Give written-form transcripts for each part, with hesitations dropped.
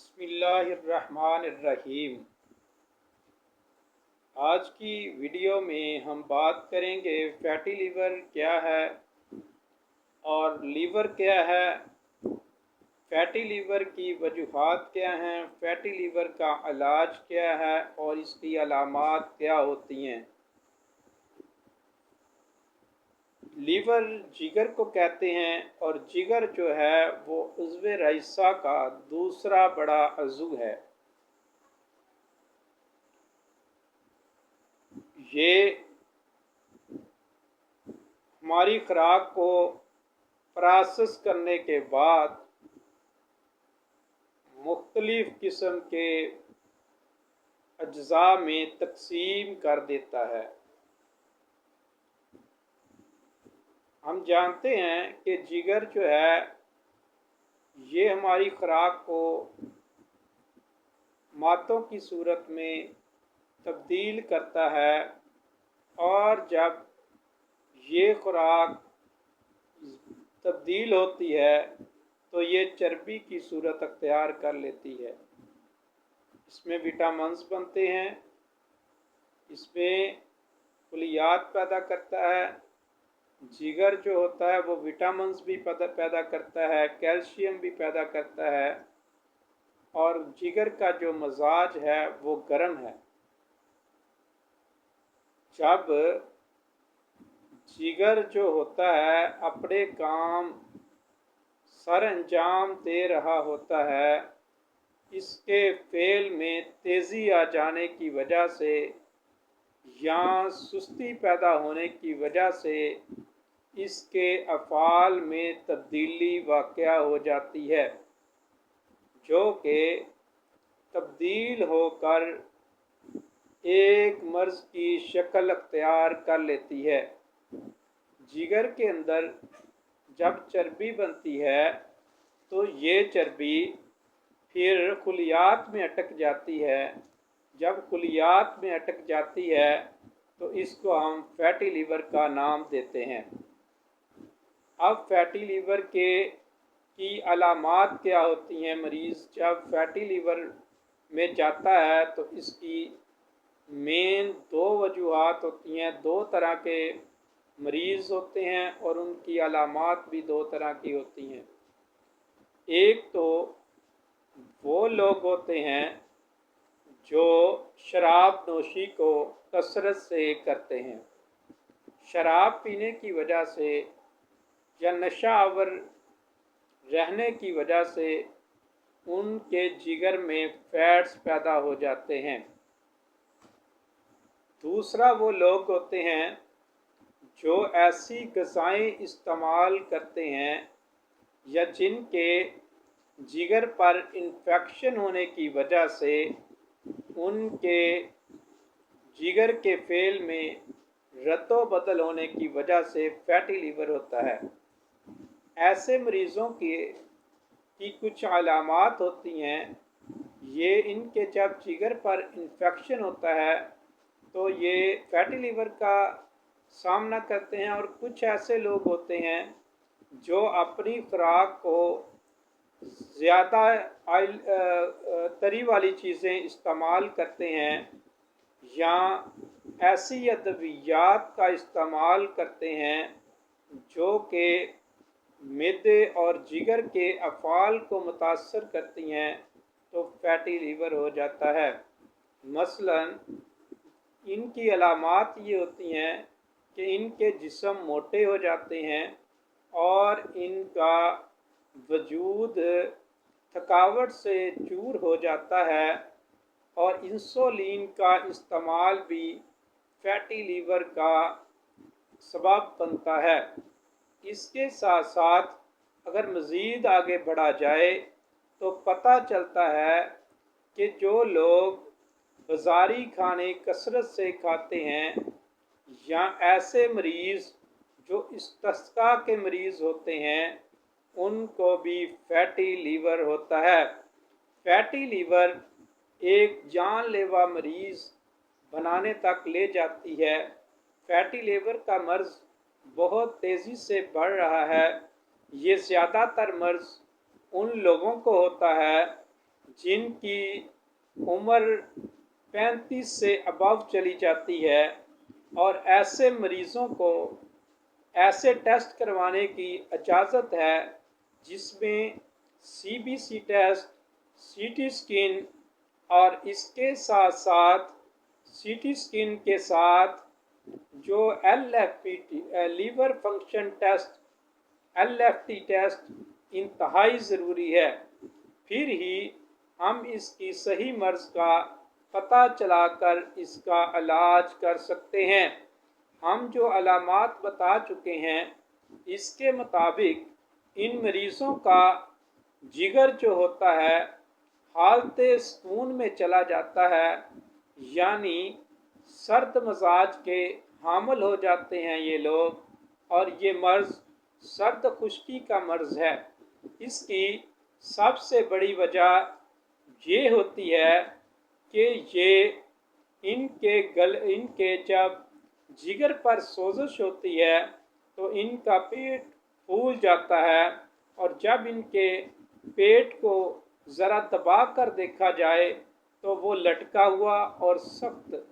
بسم اللہ الرحمن الرحیم۔ آج کی ویڈیو میں ہم بات کریں گے فیٹی لیور کیا ہے اور لیور کیا ہے، فیٹی لیور کی وجوہات کیا ہیں، فیٹی لیور کا علاج کیا ہے اور اس کی علامات کیا ہوتی ہیں۔ لیور جگر کو کہتے ہیں اور جگر جو ہے وہ عضو رئیسہ کا دوسرا بڑا عضو ہے۔ یہ ہماری خوراک کو پروسیس کرنے کے بعد مختلف قسم کے اجزاء میں تقسیم کر دیتا ہے۔ ہم جانتے ہیں کہ جگر جو ہے یہ ہماری خوراک کو مادوں کی صورت میں تبدیل کرتا ہے، اور جب یہ خوراک تبدیل ہوتی ہے تو یہ چربی کی صورت اختیار کر لیتی ہے۔ اس میں وٹامنز بنتے ہیں، اس میں خلیات پیدا کرتا ہے۔ جگر جو ہوتا ہے وہ وٹامنز بھی پیدا کرتا ہے، کیلشیم بھی پیدا کرتا ہے، اور جگر کا جو مزاج ہے وہ گرم ہے۔ جب جگر جو ہوتا ہے اپنے کام سر انجام دے رہا ہوتا ہے، اس کے فعل میں تیزی آ جانے کی وجہ سے یا سستی پیدا ہونے کی وجہ سے اس کے افعال میں تبدیلی واقع ہو جاتی ہے، جو کہ تبدیل ہو کر ایک مرض کی شکل اختیار کر لیتی ہے۔ جگر کے اندر جب چربی بنتی ہے تو یہ چربی پھر خلیات میں اٹک جاتی ہے۔ جب خلیات میں اٹک جاتی ہے تو اس کو ہم فیٹی لیور کا نام دیتے ہیں۔ اب فیٹی لیور کی علامات کیا ہوتی ہیں؟ مریض جب فیٹی لیور میں جاتا ہے تو اس کی مین دو وجوہات ہوتی ہیں۔ دو طرح کے مریض ہوتے ہیں اور ان کی علامات بھی دو طرح کی ہوتی ہیں۔ ایک تو وہ لوگ ہوتے ہیں جو شراب نوشی کو کثرت سے کرتے ہیں۔ شراب پینے کی وجہ سے یا نشہ آور رہنے کی وجہ سے ان کے جگر میں فیٹس پیدا ہو جاتے ہیں۔ دوسرا وہ لوگ ہوتے ہیں جو ایسی غذائیں استعمال کرتے ہیں یا جن کے جگر پر انفیکشن ہونے کی وجہ سے ان کے جگر کے فعل میں رد و بدل ہونے کی وجہ سے فیٹی لیور ہوتا ہے۔ ایسے مریضوں کی کچھ علامات ہوتی ہیں۔ یہ ان کے جب جگر پر انفیکشن ہوتا ہے تو یہ فیٹی لیور کا سامنا کرتے ہیں، اور کچھ ایسے لوگ ہوتے ہیں جو اپنی خوراک کو زیادہ تری والی چیزیں استعمال کرتے ہیں یا ایسی ادویات کا استعمال کرتے ہیں جو کہ معدے اور جگر کے افعال کو متاثر کرتی ہیں، تو فیٹی لیور ہو جاتا ہے۔ مثلاً ان کی علامات یہ ہوتی ہیں کہ ان کے جسم موٹے ہو جاتے ہیں اور ان کا وجود تھکاوٹ سے چور ہو جاتا ہے، اور انسولین کا استعمال بھی فیٹی لیور کا سبب بنتا ہے۔ اس کے ساتھ ساتھ اگر مزید آگے بڑھا جائے تو پتہ چلتا ہے کہ جو لوگ بازاری کھانے کثرت سے کھاتے ہیں یا ایسے مریض جو استسقاء کے مریض ہوتے ہیں ان کو بھی فیٹی لیور ہوتا ہے۔ فیٹی لیور ایک جان لیوا مریض بنانے تک لے جاتی ہے۔ فیٹی لیور کا مرض بہت تیزی سے بڑھ رہا ہے۔ یہ زیادہ تر مرض ان لوگوں کو ہوتا ہے जिनकी उम्र 35 से अबव चली जाती है, और ऐसे मरीज़ों को ऐसे टेस्ट करवाने की इजाज़त है जिसमें CBC टेस्ट, CT स्कैन, और इसके साथ साथ CT स्कैन के साथ जो LFT liver function test, LFT test इंतहाई ज़रूरी है। फिर ही हम इसकी सही मर्ज़ का पता चलाकर इसका इलाज कर सकते हैं। हम जो अलामात बता चुके हैं इसके मुताबिक इन मरीज़ों का जिगर जो होता है हालते सुकून में चला जाता है, यानी सर्द मजाज के हामिल हो जाते हैं ये लोग, और ये मर्ज़ सर्द खुश्की का मर्ज़ है। इसकी सबसे बड़ी वजह ये होती है कि ये इनके जब जिगर पर सोजिश होती है तो इनका पेट फूल जाता है, और जब इनके पेट को ज़रा दबा कर देखा जाए तो वो लटका हुआ और सख्त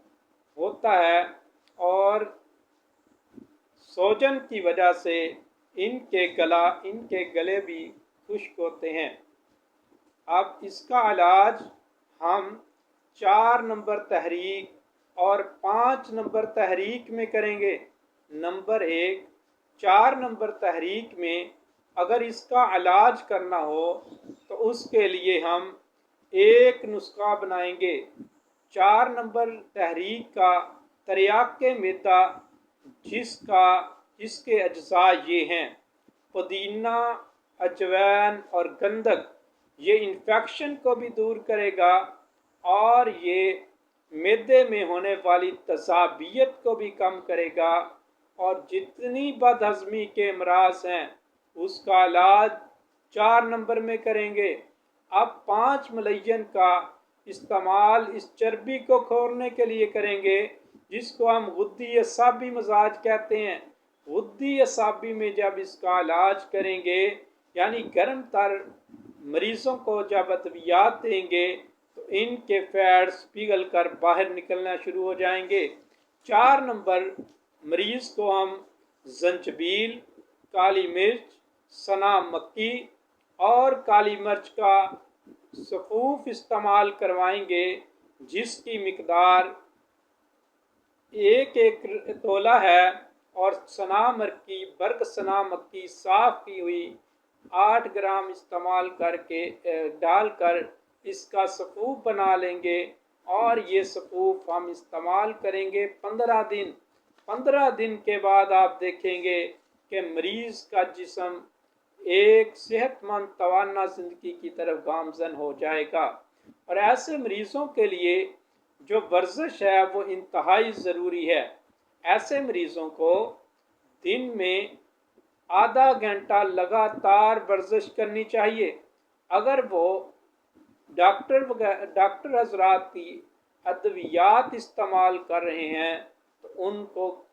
होता है, और सोजन की वजह से इनके गले भी खुश्क होते हैं। अब इसका इलाज हम 4 नंबर तहरीक और 5 नंबर तहरीक में करेंगे। नंबर 1, 4 नंबर तहरीक में अगर इसका इलाज करना हो तो उसके लिए हम एक नुस्खा बनाएंगे। 4 नंबर तहरीक का तरियाक़े मैदा, जिसके अज्जा ये हैं: पुदीना, अजवैन और गंधक। ये इन्फेक्शन को भी दूर करेगा और ये मैदे में होने वाली तसाबियत को भी कम करेगा, और जितनी बदहज़मी के अमराज हैं उसका इलाज 4 नंबर में करेंगे। अब 5 मलयन का इस्तेमाल इस चर्बी को खोलने के लिए करेंगे, जिसको हम गुद्दी असाबी मजाज कहते हैं। गुद्दी असाबी में जब इसका इलाज करेंगे, यानी गर्म तर मरीज़ों को जब अद्वियात देंगे तो इनके फैट्स पिघल कर बाहर निकलना शुरू हो जाएंगे। 4 नंबर मरीज़ को हम जंजबील, काली मिर्च, सना मक्की और काली मिर्च का सफ़ूफ इस्तेमाल करवाएंगे, जिसकी मिकदार 1 तोला है, और बर्क सना मक्की साफ़ की हुई 8 ग्राम इस्तेमाल करके डालकर इसका सफ़ूफ बना लेंगे, और ये सफ़ूफ हम इस्तेमाल करेंगे 15 दिन। 15 दिन के बाद आप देखेंगे कि मरीज़ का जिस्म एक सेहतमंद तवाना ज़िंदगी की तरफ गामज़न हो जाएगा। और ऐसे मरीज़ों के लिए जो वर्जिश है वो इंतहाई ज़रूरी है। ऐसे मरीज़ों को दिन में आधा घंटा लगातार वर्जिश करनी चाहिए। अगर वो डॉक्टर हजरात की अद्वियात इस्तेमाल कर रहे हैं तो उनको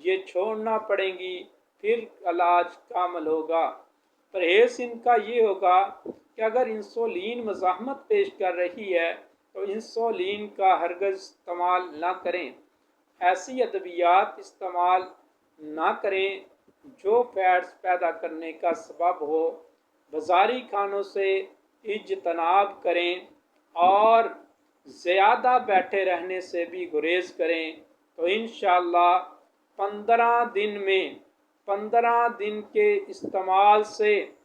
ये छोड़ना पड़ेंगी, फिर इलाज कामल होगा। परहेज़ इनका ये होगा कि अगर इंसुलिन मज़ाहमत पेश कर रही है तो इंसुलिन का हरगिज़ इस्तेमाल ना करें। ऐसी अद्वियात इस्तेमाल ना करें जो फैट्स पैदा करने का सबब हो। बाज़ारी खानों से इज्तनाब करें, और ज़्यादा बैठे रहने से भी गुरेज करें। तो इंशाअल्लाह 15 दिन के इस्तेमाल से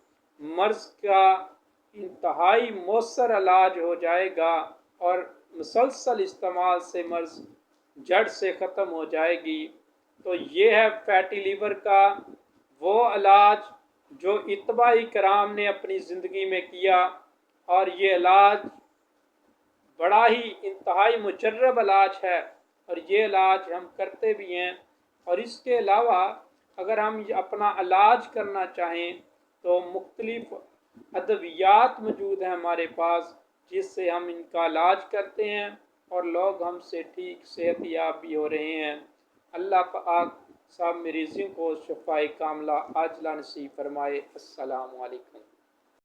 मर्ज़ का इंतहाई मौसर इलाज हो जाएगा, और मुसलसल इस्तेमाल से मर्ज़ जड़ से ख़त्म हो जाएगी। तो ये है फैटी लीवर का वो इलाज जो इत्बाई कराम ने अपनी ज़िंदगी में किया, और ये इलाज बड़ा ही इंतहाई मुजर्रब इलाज है, और ये इलाज हम करते भी हैं। और इसके अलावा अगर हम अपना इलाज करना चाहें तो मुख्तलिफ अद्वियात मौजूद हैं हमारे पास, जिससे हम इनका इलाज करते हैं और लोग हमसे ठीक सेहतयाब भी हो रहे हैं। अल्लाह पाक सब मरीज़ों को शफ़ाए कामिला आजिला नसीब फरमाए। अस्सलामु अलैकुम।